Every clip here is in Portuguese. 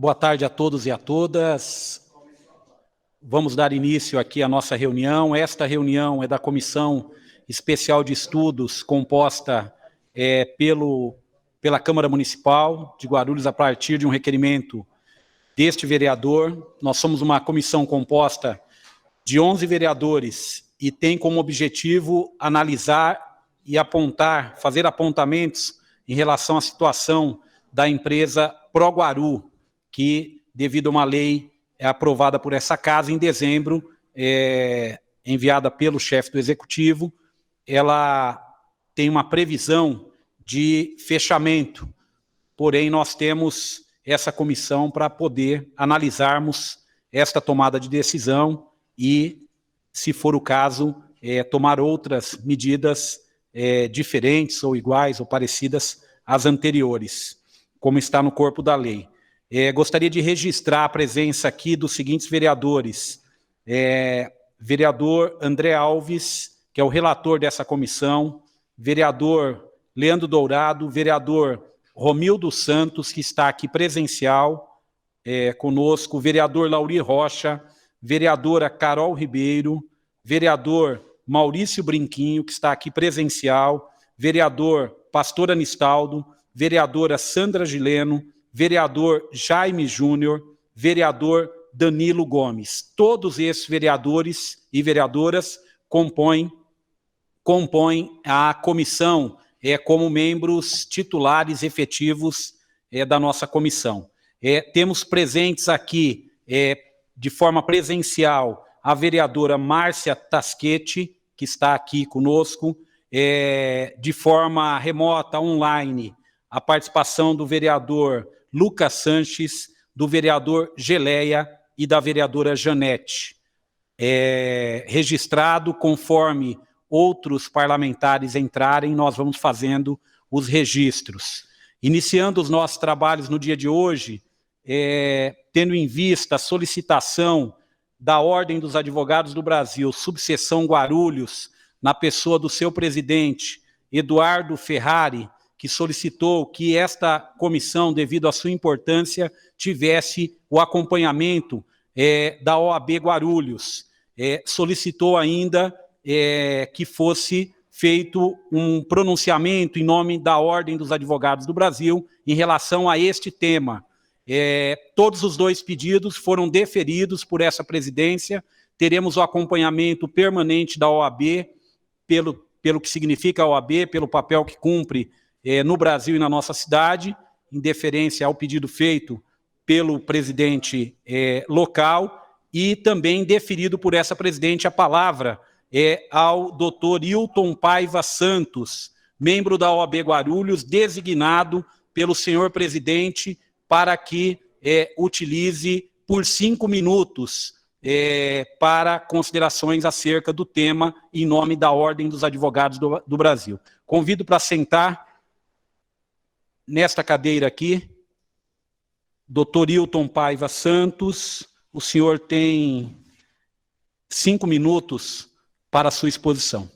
Boa tarde a todos e a todas. Vamos dar início aqui à nossa reunião. Esta reunião é da Comissão Especial de Estudos, composta pela Câmara Municipal de Guarulhos, a partir de um requerimento deste vereador. Nós somos uma comissão composta de 11 vereadores e tem como objetivo analisar e apontar, fazer apontamentos em relação à situação da empresa ProGuaru, que, devido a uma lei aprovada por essa casa em dezembro, enviada pelo chefe do Executivo, ela tem uma previsão de fechamento. Porém, nós temos essa comissão para poder analisarmos esta tomada de decisão e, se for o caso, tomar outras medidas diferentes ou iguais ou parecidas às anteriores, como está no corpo da lei. Gostaria de registrar a presença aqui dos seguintes vereadores. Vereador André Alves, que é o relator dessa comissão, vereador Leandro Dourado, vereador Romildo Santos, que está aqui presencial conosco, vereador Lauri Rocha, vereadora Carol Ribeiro, vereador Maurício Brinquinho, que está aqui presencial, vereador Pastor Anistaldo, vereadora Sandra Gileno, vereador Jaime Júnior, vereador Danilo Gomes. Todos esses vereadores e vereadoras compõem a comissão como membros titulares efetivos da nossa comissão. Temos presentes aqui, de forma presencial, a vereadora Márcia Taschetti, que está aqui conosco, de forma remota, online, a participação do vereador Lucas Sanches, do vereador Geleia e da vereadora Janete. Registrado conforme outros parlamentares entrarem, nós vamos fazendo os registros. Iniciando os nossos trabalhos no dia de hoje, tendo em vista a solicitação da Ordem dos Advogados do Brasil, subseção Guarulhos, na pessoa do seu presidente, Eduardo Ferrari, que solicitou que esta comissão, devido à sua importância, tivesse o acompanhamento da OAB Guarulhos. Solicitou ainda que fosse feito um pronunciamento em nome da Ordem dos Advogados do Brasil em relação a este tema. Todos os dois pedidos foram deferidos por essa presidência. Teremos o acompanhamento permanente da OAB, pelo que significa a OAB, pelo papel que cumpre no Brasil e na nossa cidade, em deferência ao pedido feito pelo presidente local, e também deferido por essa presidente a palavra ao doutor Hilton Paiva Santos, membro da OAB Guarulhos, designado pelo senhor presidente para que utilize por 5 minutos para considerações acerca do tema em nome da Ordem dos Advogados do Brasil. Convido para sentar nesta cadeira aqui, doutor Hilton Paiva Santos. O senhor tem 5 minutos para a sua exposição.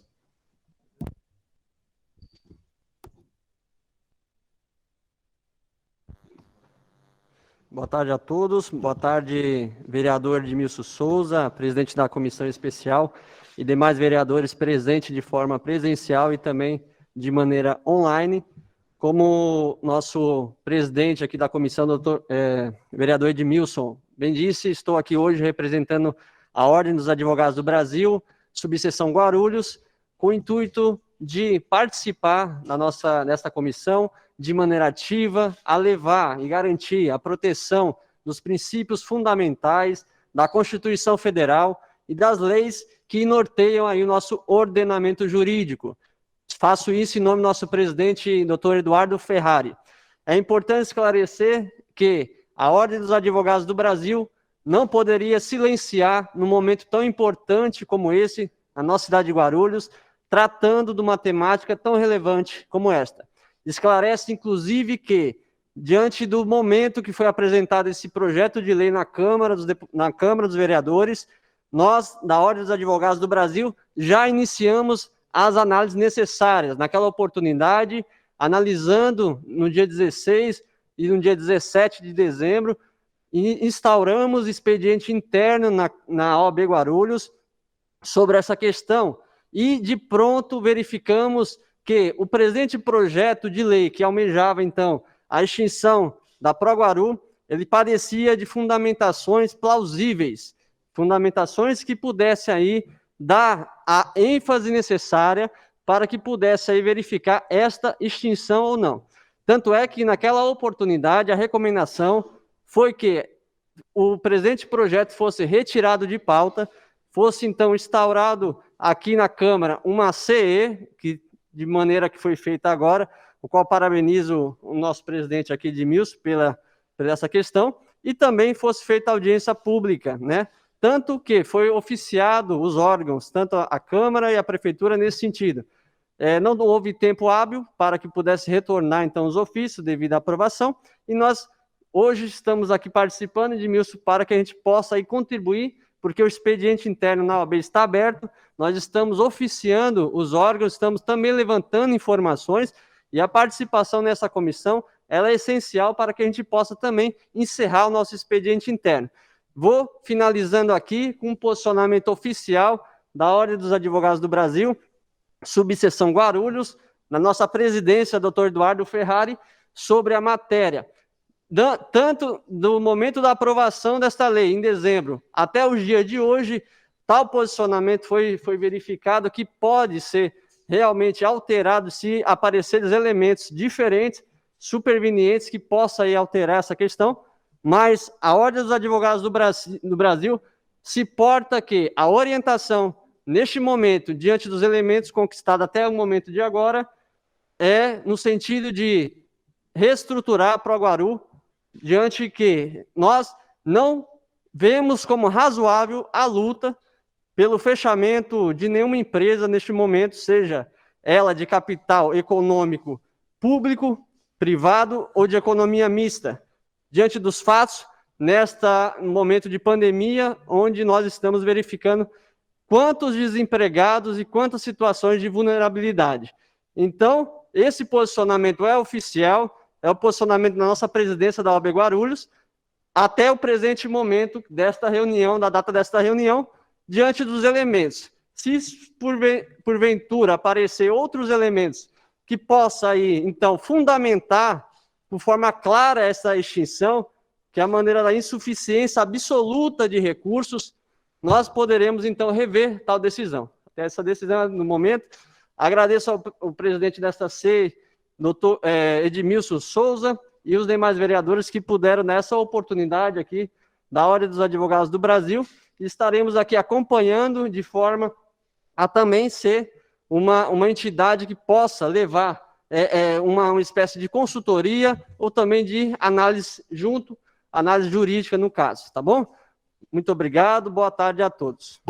Boa tarde a todos. Boa tarde, vereador Edmilson Souza, presidente da Comissão Especial, e demais vereadores presentes de forma presencial e também de maneira online. Como nosso presidente aqui da comissão, vereador Edmilson, bem disse, estou aqui hoje representando a Ordem dos Advogados do Brasil, subseção Guarulhos, com o intuito de participar nesta comissão de maneira ativa, a levar e garantir a proteção dos princípios fundamentais da Constituição Federal e das leis que norteiam aí o nosso ordenamento jurídico. Faço isso em nome do nosso presidente, doutor Eduardo Ferrari. É importante esclarecer que a Ordem dos Advogados do Brasil não poderia silenciar num momento tão importante como esse, na nossa cidade de Guarulhos, tratando de uma temática tão relevante como esta. Esclarece, inclusive, que, diante do momento que foi apresentado esse projeto de lei na Câmara dos Vereadores, nós, da Ordem dos Advogados do Brasil, já iniciamos as análises necessárias. Naquela oportunidade, analisando no dia 16 e no dia 17 de dezembro, instauramos expediente interno na OAB Guarulhos sobre essa questão, e de pronto verificamos que o presente projeto de lei, que almejava, então, a extinção da Proguaru, ele parecia de fundamentações plausíveis, fundamentações que pudessem aí dar a ênfase necessária para que pudesse aí verificar esta extinção ou não. Tanto é que, naquela oportunidade, a recomendação foi que o presente projeto fosse retirado de pauta, fosse, então, instaurado aqui na Câmara uma CE, que, de maneira que foi feita agora, o qual parabenizo o nosso presidente aqui, Edmilson, pela essa questão, e também fosse feita audiência pública, né? Tanto que foi oficiado os órgãos, tanto a Câmara e a Prefeitura, nesse sentido. Não houve tempo hábil para que pudesse retornar, então, os ofícios devido à aprovação, e nós hoje estamos aqui participando, Edmilson, para que a gente possa aí contribuir, porque o expediente interno na OAB está aberto, nós estamos oficiando os órgãos, estamos também levantando informações, e a participação nessa comissão, ela é essencial para que a gente possa também encerrar o nosso expediente interno. Vou finalizando aqui com um posicionamento oficial da Ordem dos Advogados do Brasil, subseção Guarulhos, na nossa presidência, doutor Eduardo Ferrari, sobre a matéria. Tanto do momento da aprovação desta lei, em dezembro, até os dias de hoje, tal posicionamento foi verificado que pode ser realmente alterado se aparecerem elementos diferentes, supervenientes, que possam aí alterar essa questão, mas a Ordem dos Advogados do Brasil se porta que a orientação, neste momento, diante dos elementos conquistados até o momento de agora, é no sentido de reestruturar a Proguaru, diante que nós não vemos como razoável a luta pelo fechamento de nenhuma empresa neste momento, seja ela de capital econômico público, privado ou de economia mista, diante dos fatos, no momento de pandemia, onde nós estamos verificando quantos desempregados e quantas situações de vulnerabilidade. Então, esse posicionamento é oficial, é o posicionamento da nossa presidência da OAB Guarulhos, até o presente momento desta reunião, da data desta reunião, diante dos elementos. Se porventura aparecer outros elementos que possa aí, então, fundamentar de forma clara essa extinção, que é a maneira da insuficiência absoluta de recursos, nós poderemos, então, rever tal decisão. Até essa decisão, no momento, agradeço ao presidente desta CEI, doutor Edmilson Souza, e os demais vereadores que puderam, nessa oportunidade aqui, da Ordem dos Advogados do Brasil, e estaremos aqui acompanhando de forma a também ser uma entidade que possa levar uma espécie de consultoria ou também de análise análise jurídica no caso, tá bom? Muito obrigado, boa tarde a todos.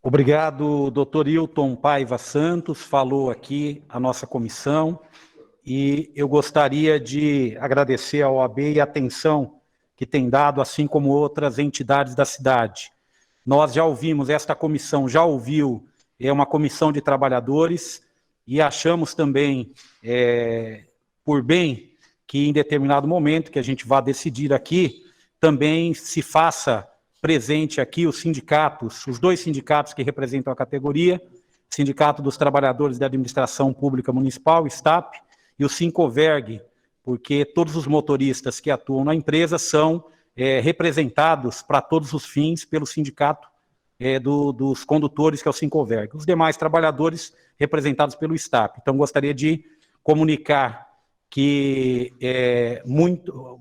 Obrigado, doutor Hilton Paiva Santos, falou aqui a nossa comissão, e eu gostaria de agradecer à OAB e a atenção que tem dado, assim como outras entidades da cidade. Nós já ouvimos, esta comissão já ouviu, é uma comissão de trabalhadores, e achamos também, por bem, que em determinado momento que a gente vá decidir aqui, também se faça presente aqui os sindicatos, os dois sindicatos que representam a categoria, Sindicato dos Trabalhadores da Administração Pública Municipal, STAP, e o Sincoverg, porque todos os motoristas que atuam na empresa são representados para todos os fins pelo sindicato dos condutores, que é o Sincoverg. Os demais trabalhadores representados pelo STAP. Então, gostaria de comunicar que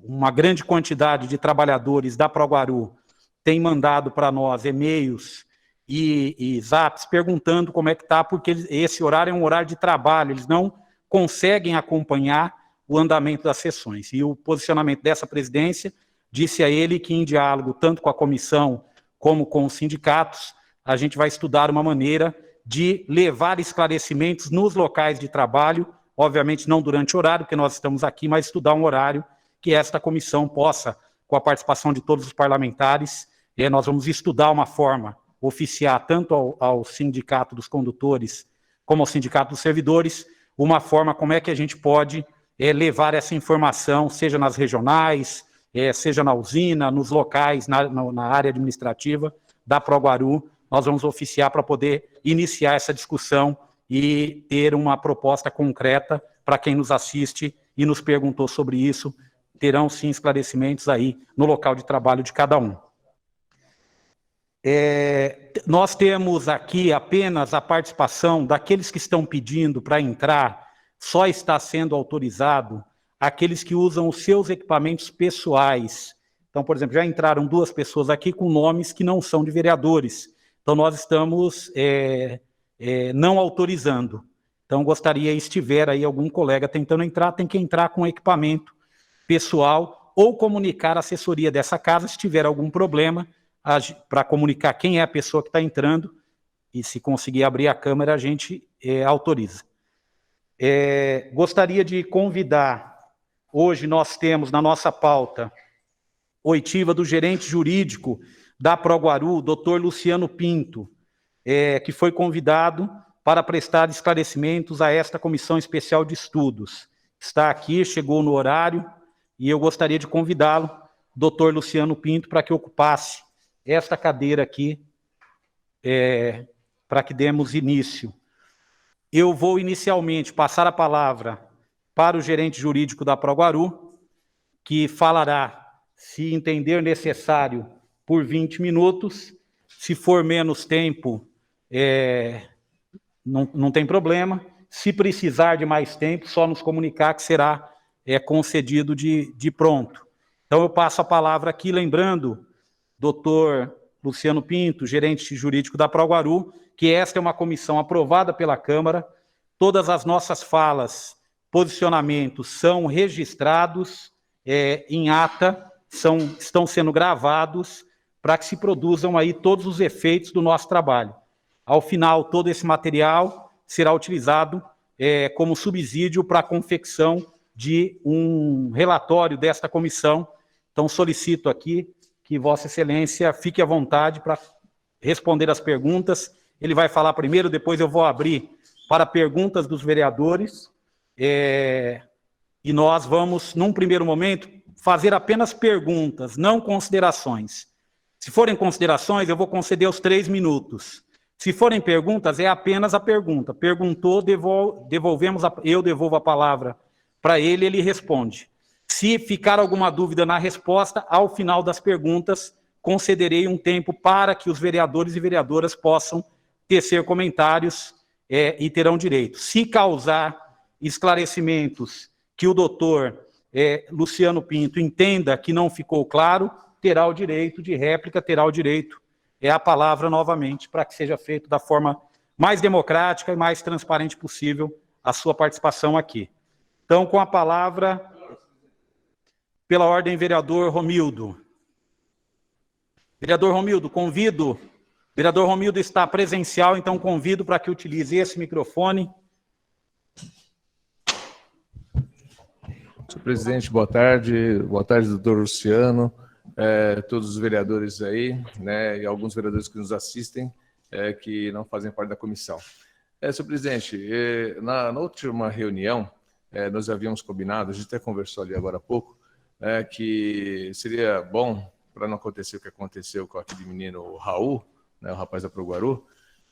uma grande quantidade de trabalhadores da Proguaru tem mandado para nós e-mails e zaps perguntando como é que está, porque esse horário é um horário de trabalho, eles não conseguem acompanhar o andamento das sessões. E o posicionamento dessa presidência disse a ele que, em diálogo tanto com a comissão como com os sindicatos, a gente vai estudar uma maneira de levar esclarecimentos nos locais de trabalho, obviamente não durante o horário, porque nós estamos aqui, mas estudar um horário que esta comissão possa, com a participação de todos os parlamentares, nós vamos estudar uma forma, oficiar tanto ao Sindicato dos Condutores como ao Sindicato dos Servidores, uma forma como é que a gente pode levar essa informação, seja nas regionais, seja na usina, nos locais, na área administrativa da Proguaru. Nós vamos oficiar para poder iniciar essa discussão e ter uma proposta concreta para quem nos assiste e nos perguntou sobre isso. Terão, sim, esclarecimentos aí no local de trabalho de cada um. Nós temos aqui apenas a participação daqueles que estão pedindo para entrar, só está sendo autorizado aqueles que usam os seus equipamentos pessoais. Então, por exemplo, já entraram 2 pessoas aqui com nomes que não são de vereadores. Então, nós estamos não autorizando. Então, gostaria, se tiver aí algum colega tentando entrar, tem que entrar com equipamento pessoal ou comunicar a assessoria dessa casa se tiver algum problema, para comunicar quem é a pessoa que está entrando, e se conseguir abrir a câmera, a gente autoriza. Gostaria de convidar, hoje nós temos na nossa pauta oitiva do gerente jurídico da Proguaru, Dr. Luciano Pinto, que foi convidado para prestar esclarecimentos a esta comissão especial de estudos. Está aqui, chegou no horário, e eu gostaria de convidá-lo, Dr. Luciano Pinto, para que ocupasse esta cadeira aqui, para que demos início. Eu vou inicialmente passar a palavra para o gerente jurídico da Proguaru, que falará, se entender necessário, por 20 minutos. Se for menos tempo, não tem problema. Se precisar de mais tempo, só nos comunicar que será concedido de pronto. Então, eu passo a palavra aqui, lembrando, doutor Luciano Pinto, gerente jurídico da Proguaru, que esta é uma comissão aprovada pela Câmara. Todas as nossas falas, posicionamentos são registrados em ata, estão sendo gravados para que se produzam aí todos os efeitos do nosso trabalho. Ao final, todo esse material será utilizado como subsídio para a confecção de um relatório desta comissão. Então, solicito aqui que Vossa Excelência fique à vontade para responder as perguntas. Ele vai falar primeiro, depois eu vou abrir para perguntas dos vereadores, e nós vamos, num primeiro momento, fazer apenas perguntas, não considerações. Se forem considerações, eu vou conceder os 3 minutos. Se forem perguntas, é apenas a pergunta. Perguntou, eu devolvo a palavra para ele, ele responde. Se ficar alguma dúvida na resposta, ao final das perguntas, concederei um tempo para que os vereadores e vereadoras possam tecer comentários e terão direito. Se causar esclarecimentos que o doutor Luciano Pinto entenda que não ficou claro, terá o direito de réplica, terá o direito à palavra novamente, para que seja feito da forma mais democrática e mais transparente possível a sua participação aqui. Então, com a palavra... Pela ordem, vereador Romildo. Vereador Romildo, convido... Vereador Romildo está presencial, então convido para que utilize esse microfone. Senhor presidente, boa tarde. Boa tarde, doutor Luciano, todos os vereadores aí, né, e alguns vereadores que nos assistem, que não fazem parte da comissão. Senhor presidente, na última reunião, nós havíamos combinado, a gente até conversou ali agora há pouco, que seria bom, para não acontecer o que aconteceu com aquele menino, o Raul, né, o rapaz da Proguaru,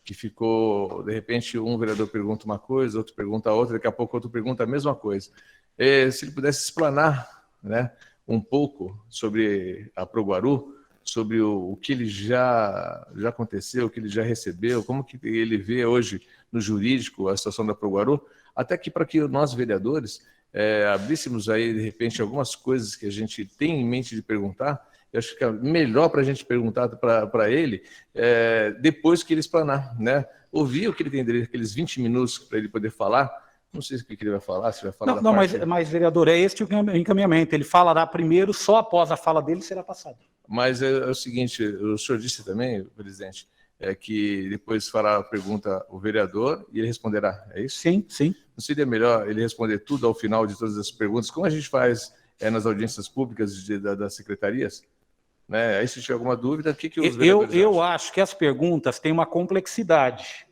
que ficou, de repente, um vereador pergunta uma coisa, outro pergunta outra, daqui a pouco outro pergunta a mesma coisa. Se ele pudesse explanar, né, um pouco sobre a Proguaru, sobre o que ele já aconteceu, o que ele já recebeu, como que ele vê hoje no jurídico a situação da Proguaru, até que para que nós, vereadores, abríssemos aí, de repente, algumas coisas que a gente tem em mente de perguntar. Eu acho que é melhor para a gente perguntar para ele depois que ele explanar, né? Ouvir o que ele tem direito, aqueles 20 minutos para ele poder falar. Não sei o que ele vai falar, se vai falar Não, mas, vereador, é este o encaminhamento. Ele falará primeiro, só após a fala dele será passado. Mas é o seguinte, o senhor disse também, presidente, que depois fará a pergunta o vereador e ele responderá, é isso? Sim, sim. Não seria melhor ele responder tudo ao final de todas as perguntas, como a gente faz nas audiências públicas das secretarias? Né? Aí, se tiver alguma dúvida, o que os vereadores acham? Eu acho que as perguntas têm uma complexidade.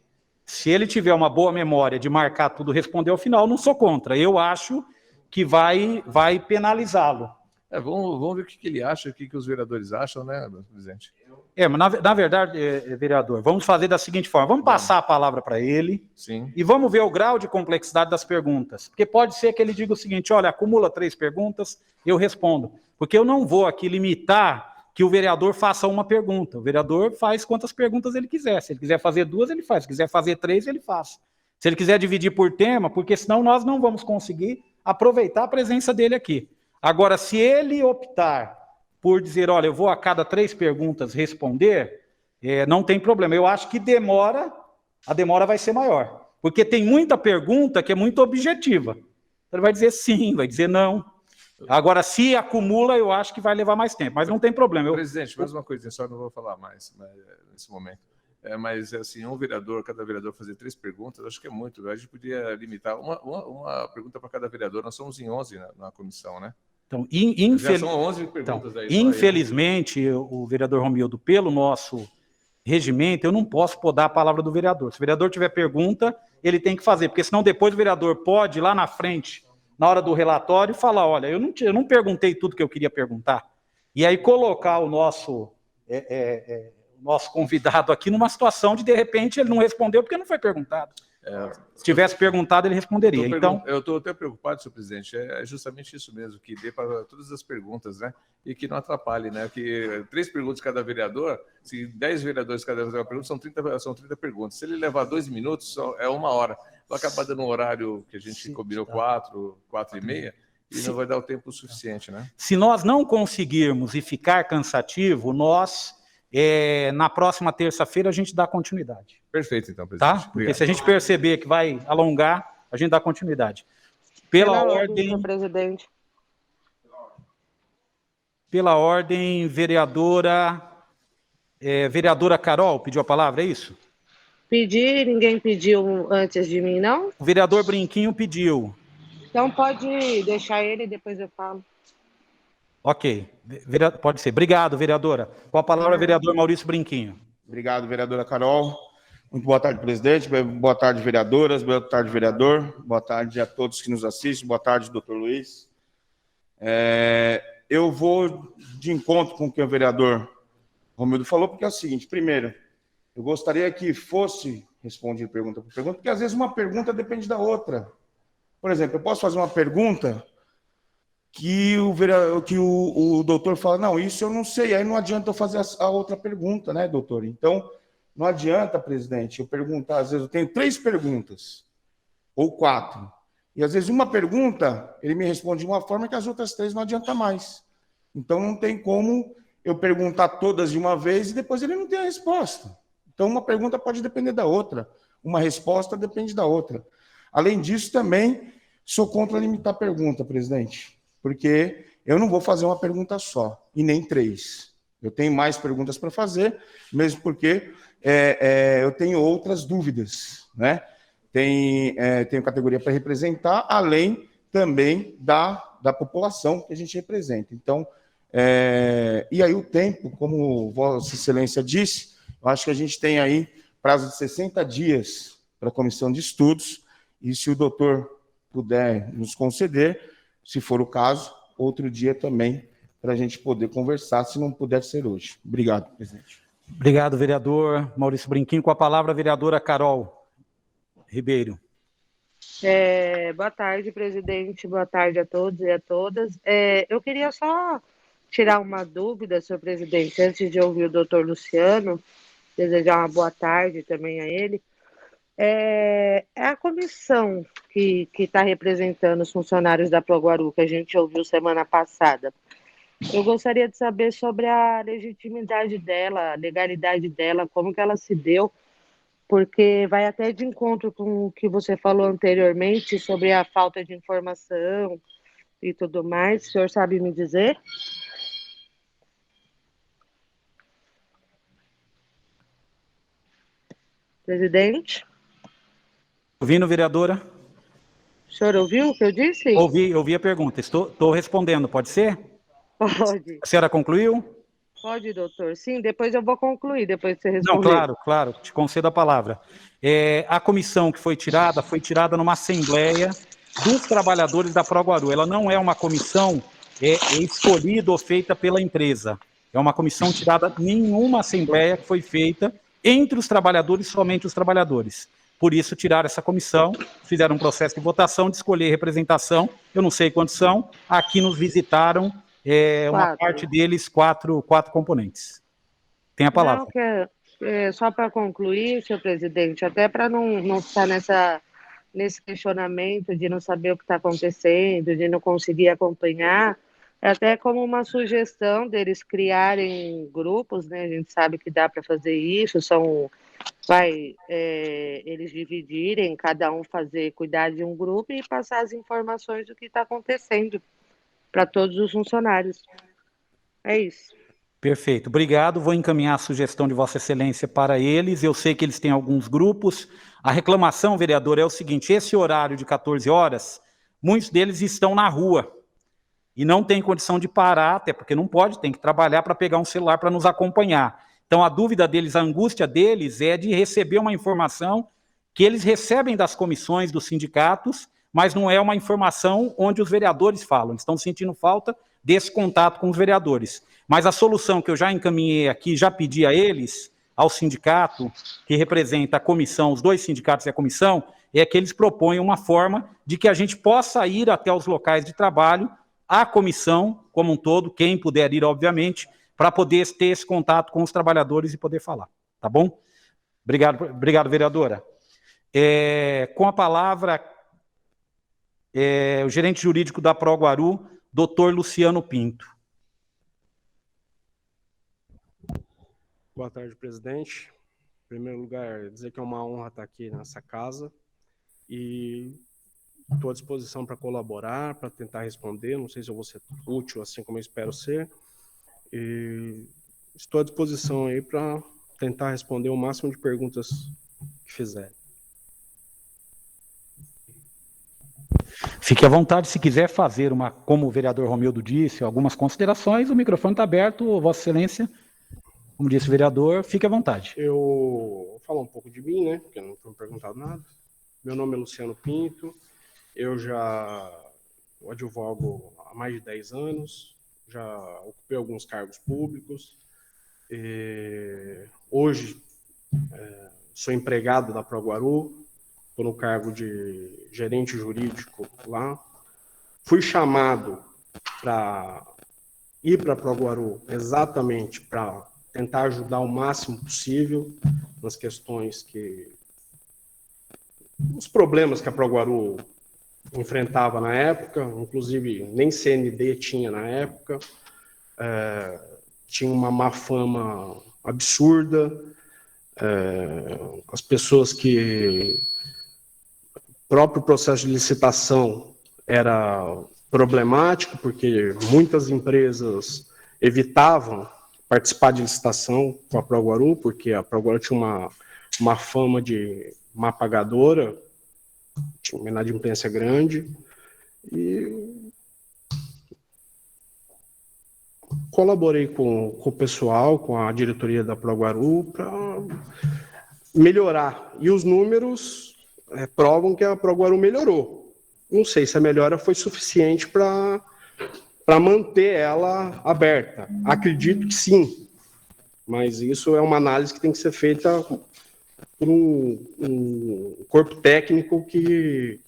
Se ele tiver uma boa memória de marcar tudo, responder ao final, não sou contra. Eu acho que vai penalizá-lo. Vamos ver o que ele acha, o que os vereadores acham, né, presidente? Mas na verdade, vereador, vamos fazer da seguinte forma, vamos passar a palavra para ele. Sim. E vamos ver o grau de complexidade das perguntas. Porque pode ser que ele diga o seguinte, olha, acumula 3 perguntas, eu respondo. Porque eu não vou aqui limitar que o vereador faça uma pergunta. O vereador faz quantas perguntas ele quiser. Se ele quiser fazer 2, ele faz. Se quiser fazer 3, ele faz. Se ele quiser dividir por tema, porque senão nós não vamos conseguir aproveitar a presença dele aqui. Agora, se ele optar por dizer, olha, eu vou a cada 3 perguntas responder, não tem problema. Eu acho que a demora vai ser maior. Porque tem muita pergunta que é muito objetiva. Ele vai dizer sim, vai dizer não. Agora, se acumula, eu acho que vai levar mais tempo, mas não tem problema. Presidente, mais uma coisa, só não vou falar mais nesse momento. Mas, assim, cada vereador fazer 3 perguntas, acho que é muito. A gente podia limitar uma pergunta para cada vereador. Nós somos em 11 na comissão, né? Então, já são 11 perguntas aí. Infelizmente, o vereador Romildo, pelo nosso regimento, eu não posso podar a palavra do vereador. Se o vereador tiver pergunta, ele tem que fazer, porque senão depois o vereador pode ir lá na frente, na hora do relatório, falar, olha, eu não perguntei tudo que eu queria perguntar. E aí colocar o nosso convidado aqui numa situação de repente, ele não respondeu porque não foi perguntado. Se tivesse perguntado, ele responderia. Eu estou até preocupado, senhor presidente, é justamente isso mesmo, que dê para todas as perguntas, né? E que não atrapalhe, né? Que 3 perguntas cada vereador, se 10 vereadores cada fazer uma pergunta, são 30 perguntas. Se ele levar 2 minutos, é 1 hora. Vai acabar dando um horário que a gente combinou 4h30, e não vai dar o tempo suficiente, né? Se nós não conseguirmos e ficar cansativo, na próxima terça-feira a gente dá continuidade. Perfeito, então, presidente. Tá? Porque se a gente perceber que vai alongar, a gente dá continuidade. Pela ordem, vereadora Carol pediu a palavra, é isso? Pedi, ninguém pediu antes de mim, não? O vereador Brinquinho pediu. Então pode deixar ele, depois eu falo. Ok, pode ser. Obrigado, vereadora. Com a palavra, vereador Maurício Brinquinho. Obrigado, vereadora Carol. Muito boa tarde, presidente. Boa tarde, vereadoras. Boa tarde, vereador. Boa tarde a todos que nos assistem. Boa tarde, doutor Luiz. Eu vou de encontro com o que o vereador Romildo falou, porque é o seguinte, primeiro, eu gostaria que fosse respondido pergunta por pergunta, porque às vezes uma pergunta depende da outra. Por exemplo, eu posso fazer uma pergunta que o doutor fala, não, isso eu não sei, aí não adianta eu fazer a outra pergunta, né, doutor? Então, não adianta, presidente, eu perguntar, às vezes eu tenho 3 perguntas, ou 4, e às vezes uma pergunta, ele me responde de uma forma que as outras 3 não adianta mais. Então, não tem como eu perguntar todas de uma vez e depois ele não tem a resposta. Então, uma pergunta pode depender da outra, uma resposta depende da outra. Além disso, também sou contra limitar a pergunta, presidente, porque eu não vou fazer uma pergunta só, e nem 3. Eu tenho mais perguntas para fazer, mesmo porque eu tenho outras dúvidas, né? Tenho categoria para representar, além também da população que a gente representa. Então, e aí o tempo, como Vossa Excelência disse, eu acho que a gente tem aí prazo de 60 dias para a comissão de estudos, e se o doutor puder nos conceder, se for o caso, outro dia também, para a gente poder conversar, se não puder ser hoje. Obrigado, presidente. Obrigado, vereador Maurício Brinquinho. Com a palavra, a vereadora Carol Ribeiro. Boa tarde, presidente. Boa tarde a todos e a todas. Eu queria só tirar uma dúvida, senhor presidente, antes de ouvir o doutor Luciano, desejar uma boa tarde também a ele. É a comissão que está representando os funcionários da Proguaru, que a gente ouviu semana passada. Eu gostaria de saber sobre a legitimidade dela, a legalidade dela, como que ela se deu, porque vai até de encontro com o que você falou anteriormente sobre a falta de informação e tudo mais. O senhor sabe me dizer? Presidente? Ouvindo, vereadora? O senhor ouviu o que eu disse? Ouvi a pergunta. Estou respondendo, pode ser? Pode. A senhora concluiu? Pode, doutor? Sim, depois eu vou concluir, depois que você responder. Não, claro, claro, te concedo a palavra. A comissão que foi tirada numa assembleia dos trabalhadores da Proguaru. Ela não é uma comissão escolhida ou feita pela empresa. É uma comissão tirada em uma assembleia que foi feita entre os trabalhadores, somente os trabalhadores. Por isso, tiraram essa comissão, fizeram um processo de votação, de escolher representação, eu não sei quantos são, aqui nos visitaram uma parte deles, quatro componentes. Tem a palavra. Não, só para concluir, senhor presidente, até para não ficar nesse questionamento de não saber o que está acontecendo, de não conseguir acompanhar, até como uma sugestão deles criarem grupos, né? A gente sabe que dá para fazer isso, eles dividirem, cada um cuidar de um grupo e passar as informações do que está acontecendo para todos os funcionários. É isso. Perfeito, obrigado. Vou encaminhar a sugestão de Vossa Excelência para eles. Eu sei que eles têm alguns grupos. A reclamação, vereador, é o seguinte: esse horário de 14 horas, muitos deles estão na rua e não tem condição de parar, até porque não pode, tem que trabalhar para pegar um celular para nos acompanhar. Então, a dúvida deles, a angústia deles é de receber uma informação que eles recebem das comissões dos sindicatos, mas não é uma informação onde os vereadores falam. Eles estão sentindo falta desse contato com os vereadores. Mas a solução que eu já encaminhei aqui, já pedi a eles, ao sindicato, que representa a comissão, os dois sindicatos e a comissão, é que eles propõem uma forma de que a gente possa ir até os locais de trabalho, a comissão como um todo, quem puder ir, obviamente, para poder ter esse contato com os trabalhadores e poder falar. Tá bom? Obrigado, vereadora. Com a palavra, o gerente jurídico da Proguaru, doutor Luciano Pinto. Boa tarde, presidente. Em primeiro lugar, dizer que é uma honra estar aqui nessa casa e estou à disposição para colaborar, para tentar responder. Não sei se eu vou ser útil, assim como eu espero ser. E estou à disposição aí para tentar responder o máximo de perguntas que fizerem. Fique à vontade, se quiser fazer como o vereador Romildo disse, algumas considerações, o microfone está aberto, Vossa Excelência. Como disse o vereador, fique à vontade. Eu vou falar um pouco de mim, né? Porque não foi perguntado nada. Meu nome é Luciano Pinto. Eu advogo há mais de 10 anos. Já ocupei alguns cargos públicos. Hoje sou empregado da Proguaru. Estou no cargo de gerente jurídico lá. Fui chamado para ir para a Proguaru exatamente para tentar ajudar o máximo possível nas questões os problemas que a Proguaru enfrentava na época, inclusive nem CND tinha na época, tinha uma má fama absurda, as pessoas o próprio processo de licitação era problemático, porque muitas empresas evitavam participar de licitação com a Proguaru, porque a Proguaru tinha uma fama de má pagadora, tinha uma inadimplência grande, e colaborei com o pessoal, com a diretoria da Proguaru, para melhorar. E os números provam que a Proguaru melhorou. Não sei se a melhora foi suficiente para manter ela aberta. Acredito que sim, mas isso é uma análise que tem que ser feita por um corpo técnico que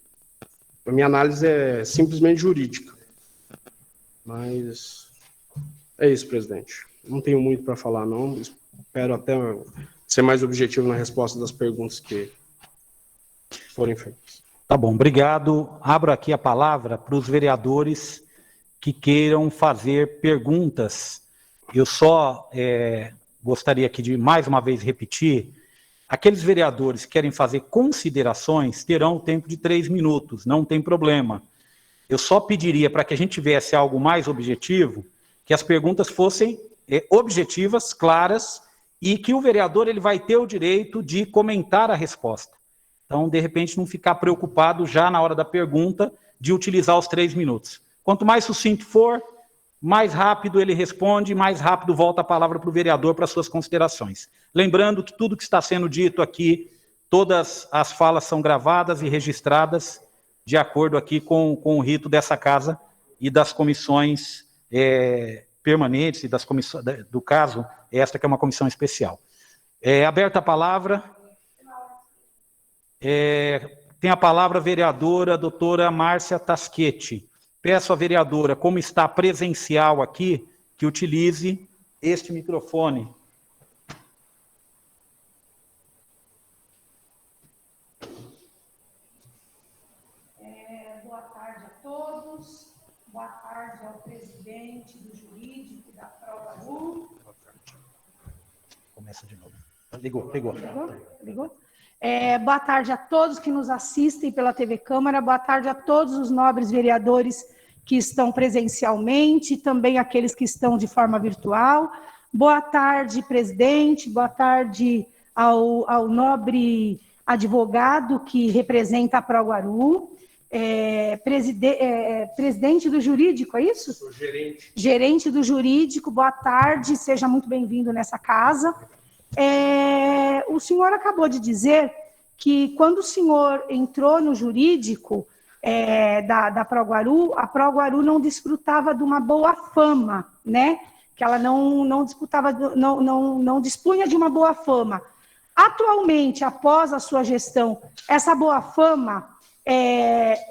a minha análise é simplesmente jurídica. Mas é isso, presidente. Não tenho muito para falar, não. Espero até ser mais objetivo na resposta das perguntas que forem feitas. Tá bom, obrigado. Abro aqui a palavra para os vereadores que queiram fazer perguntas. Eu só gostaria aqui de, mais uma vez, repetir, aqueles vereadores que querem fazer considerações terão o tempo de 3 minutos, não tem problema. Eu só pediria, para que a gente tivesse algo mais objetivo, que as perguntas fossem objetivas, claras, e que o vereador ele vai ter o direito de comentar a resposta. Então, de repente, não ficar preocupado já na hora da pergunta de utilizar os 3 minutos. Quanto mais sucinto for, mais rápido ele responde, mais rápido volta a palavra para o vereador para suas considerações. Lembrando que tudo que está sendo dito aqui, todas as falas são gravadas e registradas de acordo aqui com o rito dessa casa e das comissões permanentes e das comissões, do caso, esta que é uma comissão especial. Aberta a palavra. Tem a palavra a vereadora doutora Márcia Taschetti. Peço à vereadora, como está presencial aqui, que utilize este microfone. Boa tarde a todos. Boa tarde ao presidente do jurídico da Proguaru. Começa de novo. Ligou. Boa tarde a todos que nos assistem pela TV Câmara, boa tarde a todos os nobres vereadores que estão presencialmente, também aqueles que estão de forma virtual. Boa tarde, presidente, boa tarde ao nobre advogado que representa a Proguaru, presidente do jurídico, é isso? Sou gerente. Gerente do jurídico, boa tarde, seja muito bem-vindo nessa casa. O senhor acabou de dizer que quando o senhor entrou no jurídico da Proguaru, a Proguaru não desfrutava de uma boa fama, né? Que ela não dispunha de uma boa fama. Atualmente, após a sua gestão, essa boa fama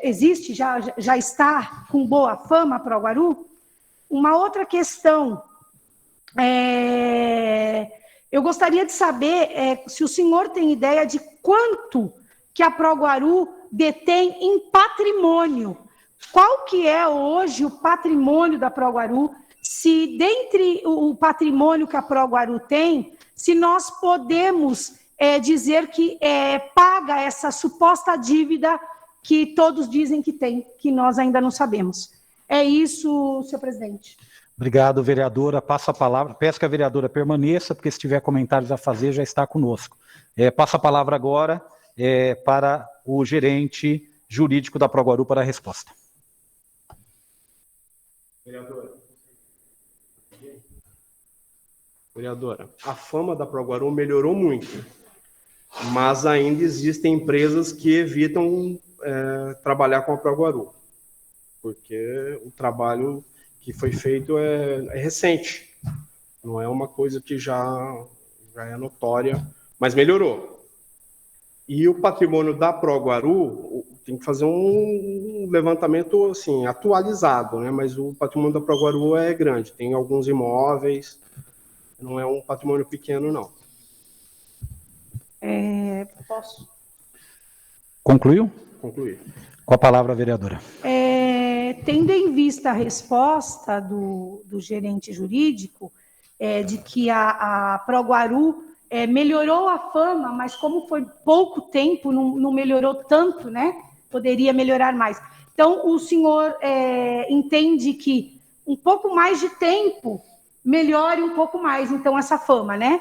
existe, já está com boa fama a Proguaru? Uma outra questão eu gostaria de saber se o senhor tem ideia de quanto que a Proguaru detém em patrimônio. Qual que é hoje o patrimônio da Proguaru? Se dentre o patrimônio que a Proguaru tem, se nós podemos dizer que paga essa suposta dívida que todos dizem que tem, que nós ainda não sabemos. É isso, senhor presidente. Obrigado, vereadora. Passo a palavra. Peço que a vereadora permaneça, porque se tiver comentários a fazer, já está conosco. Passo a palavra agora para o gerente jurídico da Proguaru para a resposta. Vereadora, a fama da Proguaru melhorou muito, mas ainda existem empresas que evitam trabalhar com a Proguaru, porque o trabalho que foi feito é recente, não é uma coisa que já é notória, mas melhorou. E o patrimônio da Proguaru tem que fazer um levantamento assim, atualizado, né? Mas o patrimônio da Proguaru é grande, tem alguns imóveis, não é um patrimônio pequeno, não. Posso? Concluiu? Concluir. Com a palavra, vereadora. Tendo em vista a resposta do gerente jurídico, de que a Proguaru melhorou a fama, mas como foi pouco tempo, não melhorou tanto, né? Poderia melhorar mais. Então, o senhor entende que um pouco mais de tempo melhore um pouco mais, então, essa fama, né?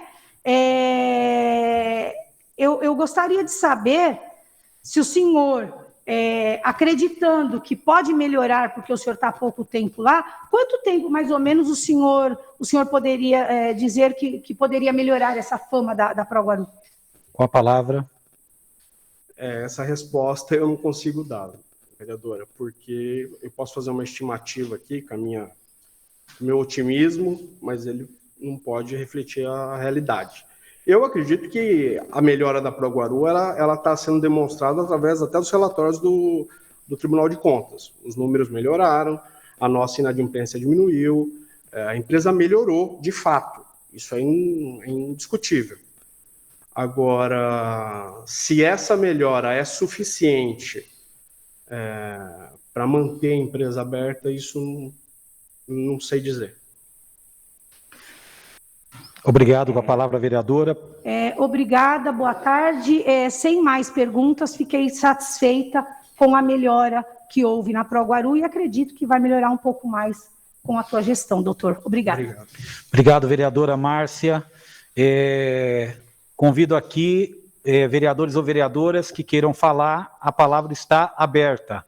Eu gostaria de saber se o senhor, acreditando que pode melhorar, porque o senhor está há pouco tempo lá, quanto tempo, mais ou menos, o senhor poderia dizer que poderia melhorar essa fama da Proguaru? Com a palavra. Essa resposta eu não consigo dar, vereadora, porque eu posso fazer uma estimativa aqui com meu otimismo, mas ele não pode refletir a realidade. Eu acredito que a melhora da Proguaru ela está sendo demonstrada através até dos relatórios do Tribunal de Contas. Os números melhoraram, a nossa inadimplência diminuiu, a empresa melhorou de fato. Isso é indiscutível. Agora, se essa melhora é suficiente para manter a empresa aberta, isso não sei dizer. Obrigado. Com a palavra, vereadora. Obrigada, boa tarde. Sem mais perguntas, fiquei satisfeita com a melhora que houve na Proguaru e acredito que vai melhorar um pouco mais com a tua gestão, doutor. Obrigada. Obrigado, vereadora Márcia. Convido aqui vereadores ou vereadoras que queiram falar, a palavra está aberta.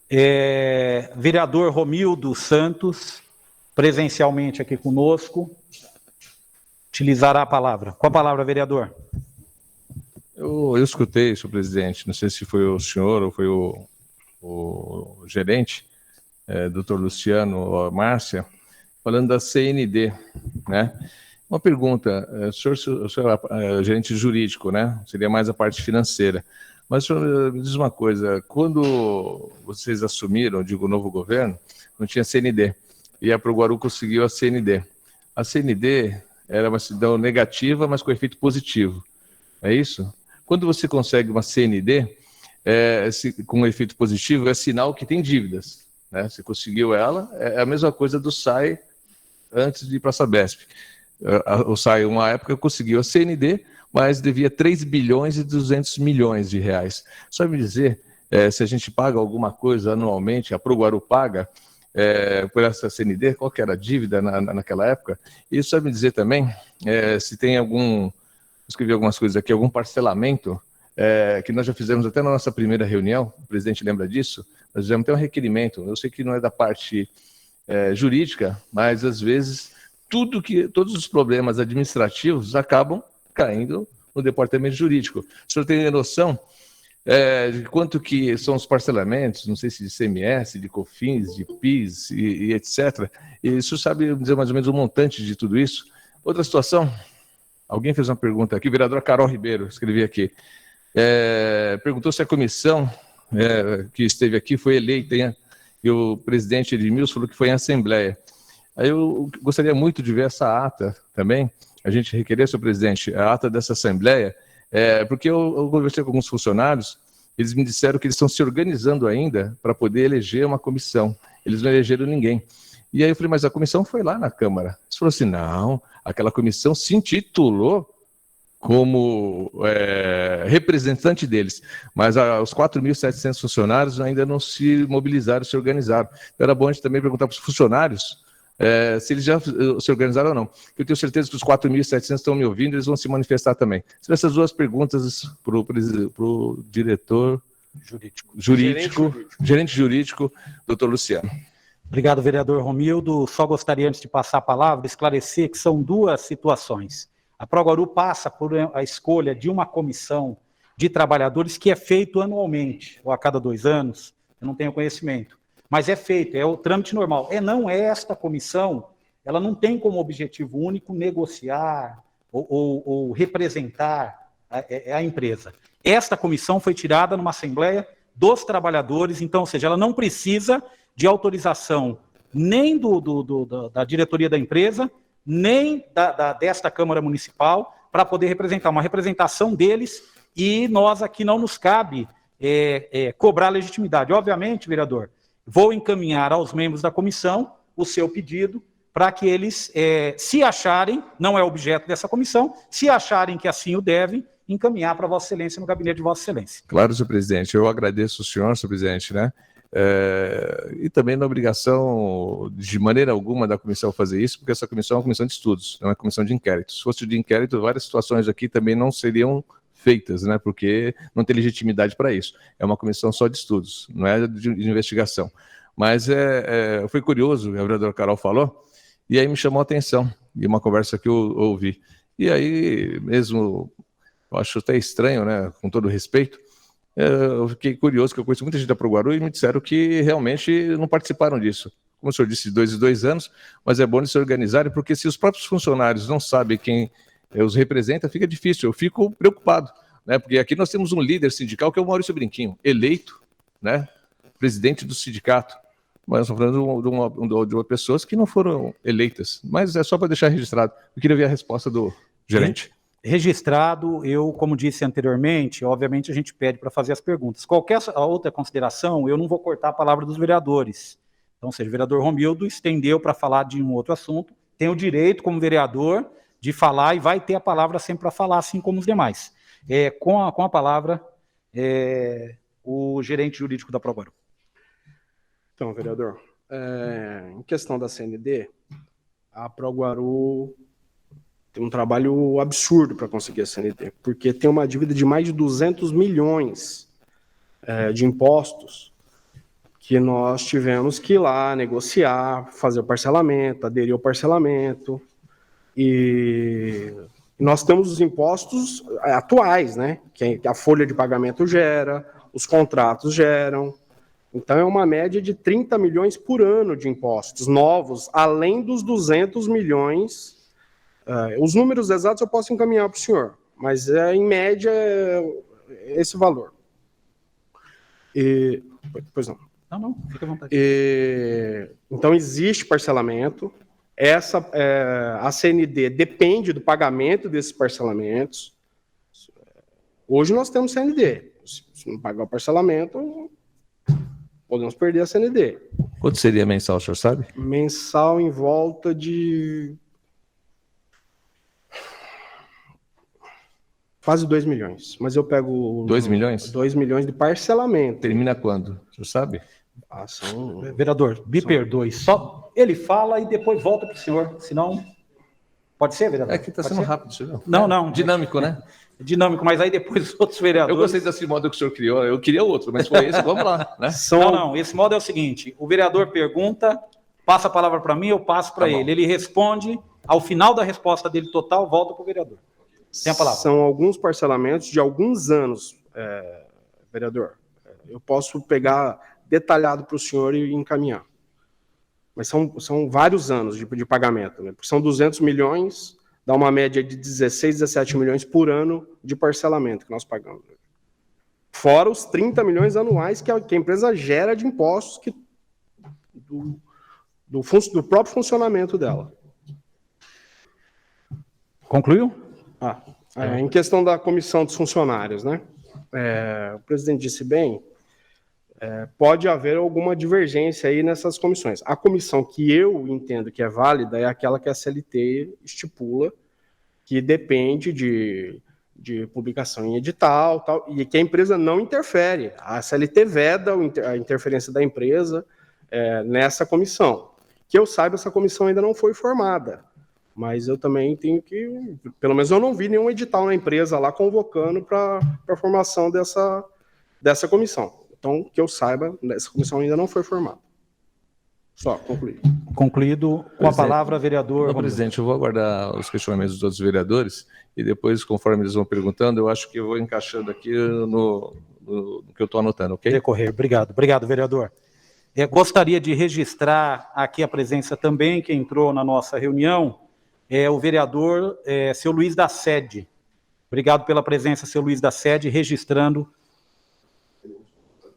Vereador Romildo Santos, presencialmente aqui conosco, utilizará a palavra. Com a palavra, vereador. Eu escutei, senhor presidente, não sei se foi o senhor ou foi o gerente, doutor Luciano ou a Márcia, falando da CND, né? Uma pergunta, o senhor é gerente jurídico, né? Seria mais a parte financeira. Mas o senhor me diz uma coisa, quando vocês assumiram, digo, o novo governo, não tinha CND, e a Proguaru conseguiu a CND. A CND era uma certidão negativa, mas com efeito positivo, é isso? Quando você consegue uma CND com efeito positivo, é sinal que tem dívidas, né? Você conseguiu ela, é a mesma coisa do SAI antes de ir para a Sabesp. O SAI, uma época, conseguiu a CND, mas devia 3 bilhões e 200 milhões de reais. Só me dizer, se a gente paga alguma coisa anualmente, a Proguaru paga por essa CND, qual que era a dívida naquela época? E só me dizer também se tem escrevi algumas coisas aqui, algum parcelamento, que nós já fizemos até na nossa primeira reunião, o presidente lembra disso, nós fizemos até um requerimento, eu sei que não é da parte jurídica, mas às vezes todos os problemas administrativos acabam caindo no departamento jurídico. O senhor tem noção de quanto que são os parcelamentos, não sei se de CMS, de COFINS, de PIS e etc. E o senhor sabe dizer mais ou menos o montante de tudo isso? Outra situação, alguém fez uma pergunta aqui, vereadora Carol Ribeiro, escrevi aqui, perguntou se a comissão que esteve aqui foi eleita, e o presidente Edmilson falou que foi em assembleia. Aí eu gostaria muito de ver essa ata também, a gente requerer, senhor presidente, a ata dessa assembleia, porque eu conversei com alguns funcionários, eles me disseram que eles estão se organizando ainda para poder eleger uma comissão. Eles não elegeram ninguém. E aí eu falei, mas a comissão foi lá na Câmara. Eles falaram assim, não, aquela comissão se intitulou como representante deles, mas os 4.700 funcionários ainda não se mobilizaram, se organizaram. Então era bom a gente também perguntar para os funcionários se eles já se organizaram ou não. Eu tenho certeza que os 4.700 estão me ouvindo, eles vão se manifestar também. São essas duas perguntas para o diretor gerente jurídico, doutor Luciano. Obrigado, vereador Romildo. Só gostaria, antes de passar a palavra, esclarecer que são duas situações. A Proguaru passa por a escolha de uma comissão de trabalhadores que é feito anualmente, ou a cada 2 anos, eu não tenho conhecimento. Mas é feito, é o trâmite normal. Não é esta comissão, ela não tem como objetivo único negociar ou representar a empresa. Esta comissão foi tirada numa assembleia dos trabalhadores, então, ou seja, ela não precisa de autorização nem da diretoria da empresa, nem desta Câmara Municipal, para poder representar, uma representação deles, e nós aqui não nos cabe cobrar legitimidade. Obviamente, vereador, vou encaminhar aos membros da comissão o seu pedido para que eles, se acharem, não é objeto dessa comissão, se acharem que assim o devem, encaminhar para Vossa Excelência no gabinete de Vossa Excelência. Claro, senhor presidente, eu agradeço o senhor presidente, né? E também na obrigação, de maneira alguma, da comissão fazer isso, porque essa comissão é uma comissão de estudos, não é uma comissão de inquérito. Se fosse de inquérito, várias situações aqui também não seriam feitas, né, porque não tem legitimidade para isso. É uma comissão só de estudos, não é de investigação. Mas foi curioso, a vereadora Carol falou, e aí me chamou a atenção, e uma conversa que eu ouvi. E aí, mesmo, eu acho até estranho, né, com todo respeito, eu fiquei curioso, porque eu conheço muita gente da Proguaru e me disseram que realmente não participaram disso. Como o senhor disse, 2 em 2 anos, mas é bom eles se organizarem, porque se os próprios funcionários não sabem quem os representa, fica difícil, eu fico preocupado, né? Porque aqui nós temos um líder sindical que é o Maurício Brinquinho, eleito, né? Presidente do sindicato, mas estamos falando de pessoas que não foram eleitas, mas é só para deixar registrado. Eu queria ver a resposta do gerente. Registrado, eu, como disse anteriormente, obviamente a gente pede para fazer as perguntas. Qualquer outra consideração, eu não vou cortar a palavra dos vereadores. Então, ou seja, o vereador Romildo estendeu para falar de um outro assunto, tem o direito, como vereador, de falar e vai ter a palavra sempre para falar, assim como os demais. Com a palavra, o gerente jurídico da Proguaru. Então, vereador, em questão da CND, a Proguaru tem um trabalho absurdo para conseguir a CND, porque tem uma dívida de mais de 200 milhões de impostos que nós tivemos que ir lá negociar, fazer o parcelamento, aderir ao parcelamento, e nós temos os impostos atuais, né, que a folha de pagamento gera, os contratos geram, então é uma média de 30 milhões por ano de impostos novos, além dos 200 milhões, os números exatos eu posso encaminhar para o senhor, mas em média esse valor. Pois não. Não, fica à vontade. Então, existe parcelamento. A CND depende do pagamento desses parcelamentos. Hoje nós temos CND. Se não pagar o parcelamento, podemos perder a CND. Quanto seria mensal, o senhor sabe? Mensal em volta de quase 2 milhões. Mas eu pego... 2 milhões? 2 milhões de parcelamento. Termina quando? O senhor sabe? Vereador, me perdoe, só ele fala e depois volta para o senhor, senão... Pode ser, vereador? É que está sendo rápido, senhor. Não. Dinâmico, né? Dinâmico, mas aí depois os outros vereadores... Eu gostei desse modo que o senhor criou, eu queria outro, mas foi esse, vamos lá, né? Não, esse modo é o seguinte, o vereador pergunta, passa a palavra para mim, eu passo para ele. Ele responde, ao final da resposta dele total, volta para o vereador. Tem a palavra. São alguns parcelamentos de alguns anos, vereador. Eu posso pegar detalhado para o senhor e encaminhar. Mas são vários anos de pagamento, né? Porque são 200 milhões, dá uma média de 16, 17 milhões por ano de parcelamento que nós pagamos. Fora os 30 milhões anuais que a empresa gera de impostos do próprio funcionamento dela. Concluiu? Em questão da comissão dos funcionários, né? O presidente disse bem, pode haver alguma divergência aí nessas comissões. A comissão que eu entendo que é válida é aquela que a CLT estipula, que depende de publicação em edital, tal, e que a empresa não interfere. A CLT veda a interferência da empresa nessa comissão. Que eu saiba, essa comissão ainda não foi formada. Mas eu também tenho que... Pelo menos eu não vi nenhum edital na empresa lá convocando para a formação dessa comissão. Então, que eu saiba, essa comissão ainda não foi formada. Só, concluído. Concluído. Com a palavra, vereador... Presidente, eu vou aguardar os questionamentos dos outros vereadores e depois, conforme eles vão perguntando, eu acho que eu vou encaixando aqui no que eu estou anotando, ok? Decorrer. Obrigado. Obrigado, vereador. Gostaria de registrar aqui a presença também, que entrou na nossa reunião, o vereador seu Luiz da Sede. Obrigado pela presença, seu Luiz da Sede, registrando.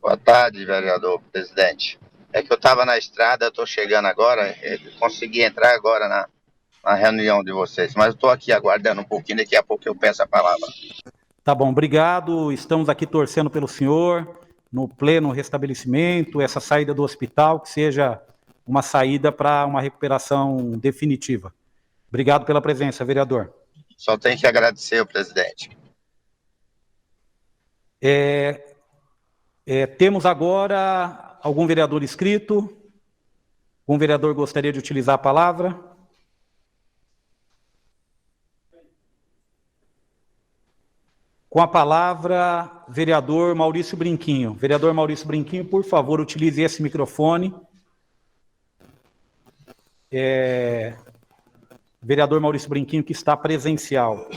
Boa tarde, vereador presidente. É que eu estava na estrada, eu estou chegando agora, consegui entrar agora na reunião de vocês, mas eu estou aqui aguardando um pouquinho, daqui a pouco eu peço a palavra. Tá bom, obrigado. Estamos aqui torcendo pelo senhor, no pleno restabelecimento, essa saída do hospital, que seja uma saída para uma recuperação definitiva. Obrigado pela presença, vereador. Só tenho que agradecer ao presidente. Temos agora algum vereador inscrito? Algum vereador gostaria de utilizar a palavra? Com a palavra, vereador Maurício Brinquinho. Vereador Maurício Brinquinho, por favor, utilize esse microfone. Vereador Maurício Brinquinho, que está presencial.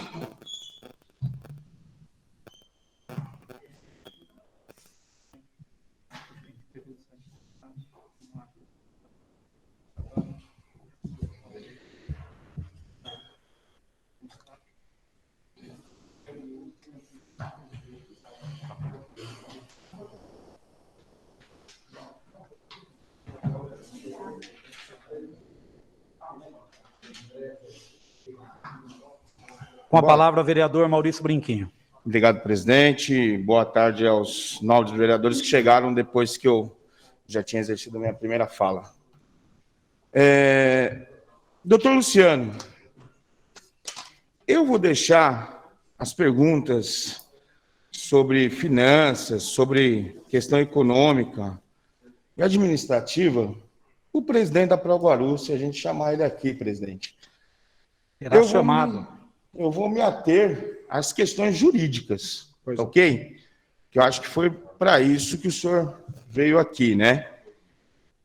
Com a palavra, vereador Maurício Brinquinho. Obrigado, presidente. Boa tarde aos novos vereadores que chegaram depois que eu já tinha exercido a minha primeira fala. Doutor Luciano, eu vou deixar as perguntas sobre finanças, sobre questão econômica e administrativa o presidente da Proguaru, se a gente chamar ele aqui, presidente. Será chamado. Eu vou me ater às questões jurídicas, ok? Que eu acho que foi para isso que o senhor veio aqui, né?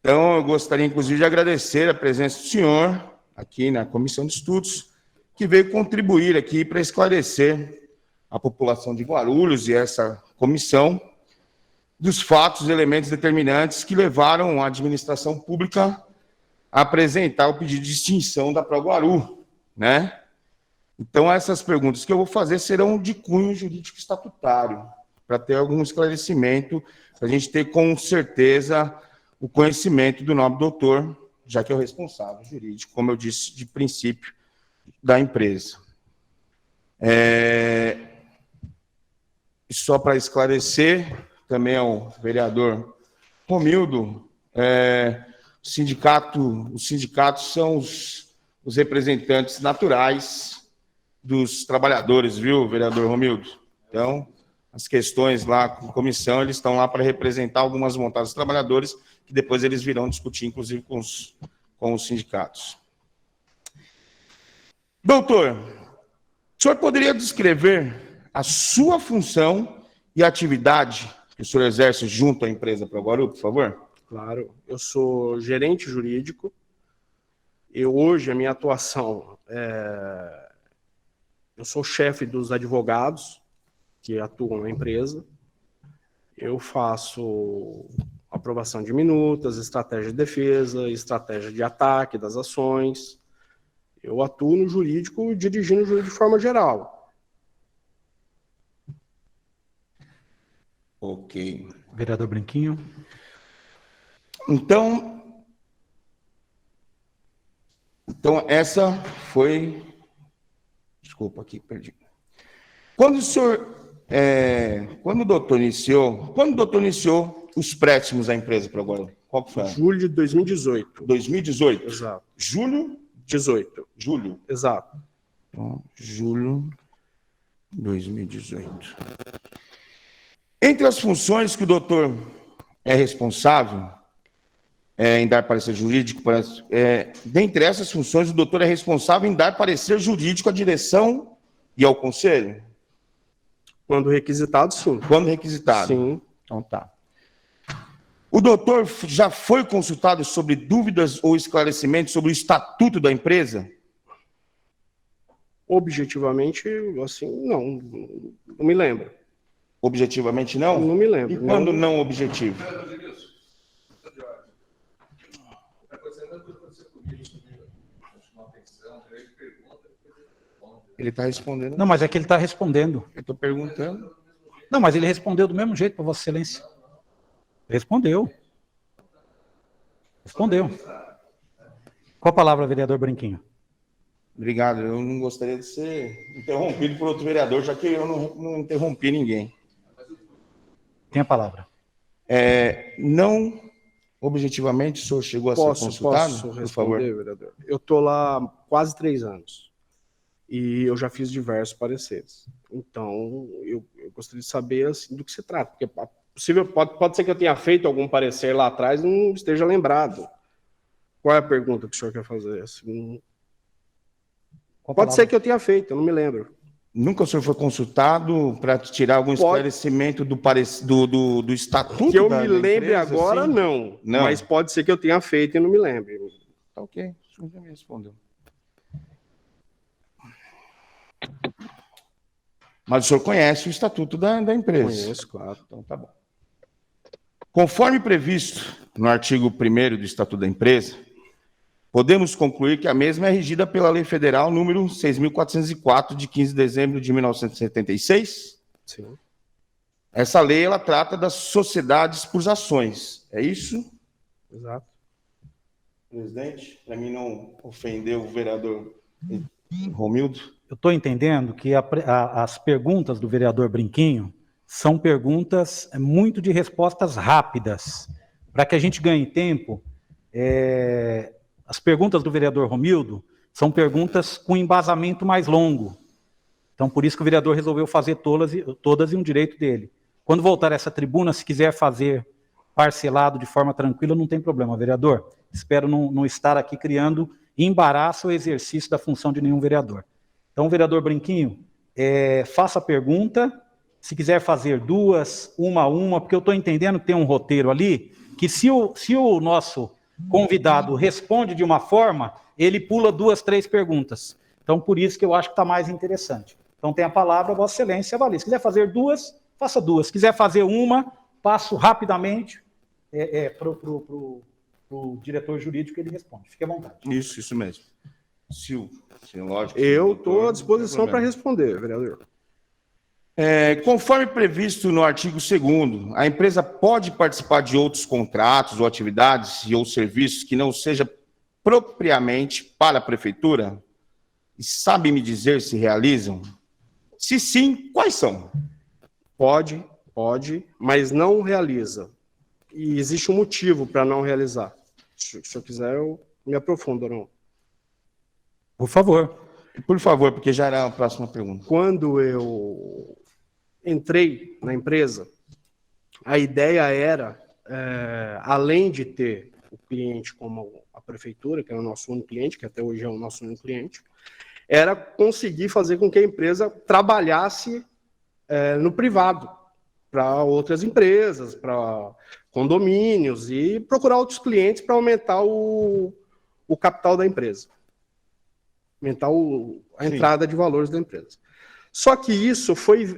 Então, eu gostaria, inclusive, de agradecer a presença do senhor aqui na Comissão de Estudos, que veio contribuir aqui para esclarecer a população de Guarulhos e essa comissão dos fatos e elementos determinantes que levaram a administração pública a apresentar o pedido de extinção da Proguaru, né? Então, essas perguntas que eu vou fazer serão de cunho jurídico estatutário, para ter algum esclarecimento, para a gente ter com certeza o conhecimento do nobre doutor, já que é o responsável jurídico, como eu disse, de princípio, da empresa. E só para esclarecer, também ao vereador Romildo, os sindicatos são os representantes naturais dos trabalhadores, viu, vereador Romildo? Então, as questões lá com a comissão, eles estão lá para representar algumas vontades dos trabalhadores, que depois eles virão discutir, inclusive, com os sindicatos. Doutor, o senhor poderia descrever a sua função e atividade que o senhor exerce junto à empresa Proguaru, por favor? Claro, eu sou gerente jurídico. Hoje, a minha atuação eu sou chefe dos advogados que atuam na empresa. Eu faço aprovação de minutas, estratégia de defesa, estratégia de ataque das ações. Eu atuo no jurídico, dirigindo o jurídico de forma geral. Ok. Vereador Branquinho. Então essa foi... Desculpa aqui, perdi. Quando o doutor iniciou os préstimos à empresa para agora? Qual que foi? Julho de 2018. 2018? Exato. Julho? 18. Julho. Exato. Então, julho 2018. Entre as funções que o doutor é responsável em dar parecer jurídico, dentre essas funções, o doutor é responsável em dar parecer jurídico à direção e ao conselho? Quando requisitado, sim. Quando requisitado? Sim. Então tá. O doutor já foi consultado sobre dúvidas ou esclarecimentos sobre o estatuto da empresa? Objetivamente, assim, não me lembro. Objetivamente não? Não me lembro. E quando não objetivo? Ele está respondendo. Não, mas é que ele está respondendo. Eu estou perguntando. Não, mas ele respondeu do mesmo jeito para Vossa Excelência. Respondeu. Respondeu. Qual a palavra, vereador Branquinho? Obrigado. Eu não gostaria de ser interrompido por outro vereador, já que eu não interrompi ninguém. Tem a palavra. Não, objetivamente, o senhor chegou a ser consultado? Posso responder, por favor, vereador? Eu estou lá há quase 3 anos. E eu já fiz diversos pareceres. Então, eu gostaria de saber assim, do que se trata. Porque pode ser que eu tenha feito algum parecer lá atrás e não esteja lembrado. Qual é a pergunta que o senhor quer fazer? Assim, pode ser que eu tenha feito, eu não me lembro. nunca o senhor foi consultado para tirar algum esclarecimento do estatuto? Que eu me lembre agora, assim? não. Não. Mas pode ser que eu tenha feito e não me lembre. Tá ok, o senhor já me respondeu. Mas o senhor conhece o estatuto da empresa? Conheço, claro. Então tá bom. Conforme previsto no artigo 1º do Estatuto da Empresa, podemos concluir que a mesma é regida pela Lei Federal número 6.404, de 15 de dezembro de 1976? Sim. Essa lei, ela trata das sociedades por ações, é isso? Exato. Presidente, para mim não ofender o vereador Romildo. Eu estou entendendo que as perguntas do vereador Branquinho são perguntas muito de respostas rápidas. Para que a gente ganhe tempo, as perguntas do vereador Romildo são perguntas com embasamento mais longo. Então, por isso que o vereador resolveu fazer todas e um direito dele. Quando voltar a essa tribuna, se quiser fazer parcelado de forma tranquila, não tem problema, vereador. Espero não estar aqui criando embaraço ao exercício da função de nenhum vereador. Então, vereador Branquinho, faça a pergunta. Se quiser fazer duas, uma a uma, porque eu estou entendendo que tem um roteiro ali, que se o nosso convidado responde de uma forma, ele pula 2, 3 perguntas. Então, por isso que eu acho que está mais interessante. Então, tem a palavra, Vossa Excelência, avalie. Se quiser fazer 2, faça 2. Se quiser fazer uma, passo rapidamente para o diretor jurídico que ele responde. Fique à vontade. Isso mesmo. Sim, lógico. Eu estou à disposição para responder, vereador. Conforme previsto no artigo 2º, a empresa pode participar de outros contratos ou atividades ou serviços que não seja propriamente para a prefeitura? E sabe me dizer se realizam? Se sim, quais são? Pode, mas não realiza. E existe um motivo para não realizar. Se eu quiser, eu me aprofundo, não. Por favor. Por favor, porque já era a próxima pergunta. Quando eu entrei na empresa, a ideia era, além de ter o cliente como a prefeitura, que é o nosso único cliente, que até hoje é o nosso único cliente, era conseguir fazer com que a empresa trabalhasse no privado, para outras empresas, para condomínios, e procurar outros clientes para aumentar o capital da empresa, aumentar a entrada de valores da empresa. Só que isso foi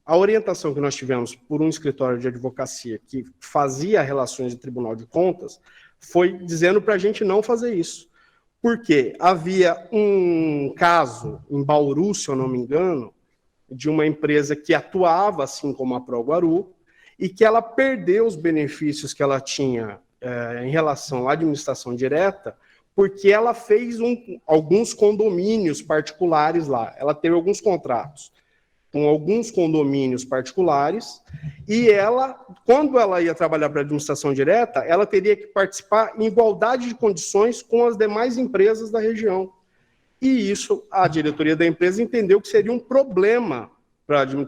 a orientação que nós tivemos por um escritório de advocacia que fazia relações de Tribunal de Contas, foi dizendo para a gente não fazer isso. Porque havia um caso em Bauru, se eu não me engano, de uma empresa que atuava assim como a ProGuaru e que ela perdeu os benefícios que ela tinha em relação à administração direta, porque ela fez alguns condomínios particulares lá. Ela teve alguns contratos com alguns condomínios particulares e ela, quando ela ia trabalhar para a administração direta, ela teria que participar em igualdade de condições com as demais empresas da região. E isso, a diretoria da empresa entendeu que seria um problema,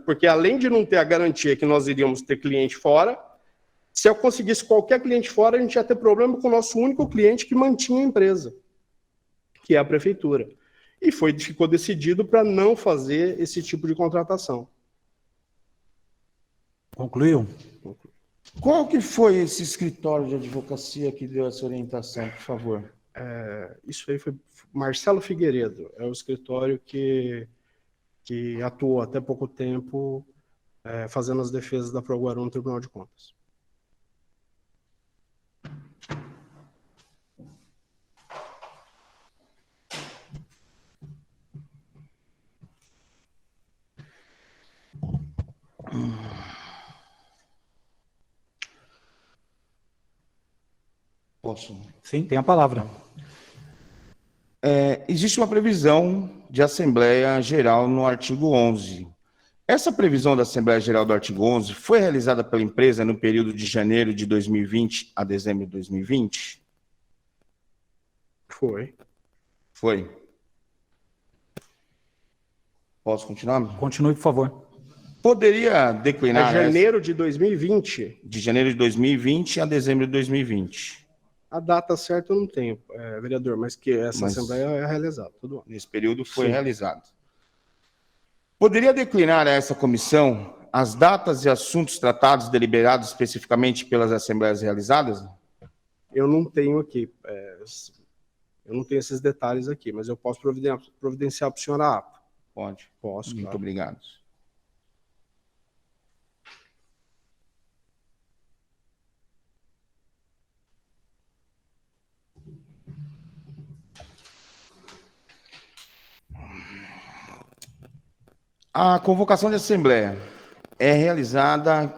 porque além de não ter a garantia que nós iríamos ter cliente fora, se eu conseguisse qualquer cliente fora, a gente ia ter problema com o nosso único cliente que mantinha a empresa, que é a prefeitura. E ficou decidido para não fazer esse tipo de contratação. Concluiu? Qual que foi esse escritório de advocacia que deu essa orientação, por favor? Isso aí foi Marcelo Figueiredo, é o escritório que atuou até pouco tempo fazendo as defesas da ProGuaru no Tribunal de Contas. Posso? Sim, tem a palavra. Existe uma previsão de Assembleia Geral no artigo 11. Essa previsão da Assembleia Geral do artigo 11 foi realizada pela empresa no período de janeiro de 2020 a dezembro de 2020? Foi. Foi. Posso continuar? Continue, por favor. Poderia declinar... janeiro de 2020? De janeiro de 2020 a dezembro de 2020. A data certa eu não tenho, vereador, mas que essa Assembleia é realizada. Todo ano. Nesse período foi realizado. Poderia declinar a essa comissão as datas e assuntos tratados deliberados especificamente pelas assembleias realizadas? Eu não tenho aqui, eu não tenho esses detalhes aqui, mas eu posso providenciar para o senhor a ata. Pode. Posso, Muito claro. obrigado. A convocação de assembleia é realizada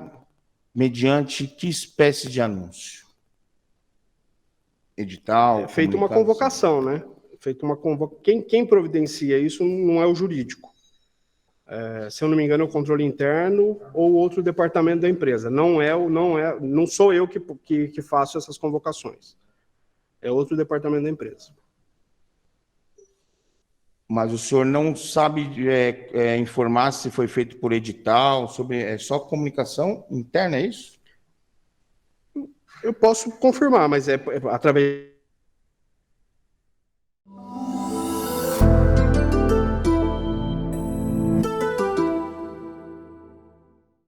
mediante que espécie de anúncio? Edital? É feita uma convocação, né? Quem providencia isso não é o jurídico. Se eu não me engano, é o controle interno ou outro departamento da empresa. Não sou eu que faço essas convocações. É outro departamento da empresa. Mas o senhor não sabe informar se foi feito por edital, é só comunicação interna, é isso? Eu posso confirmar, mas é através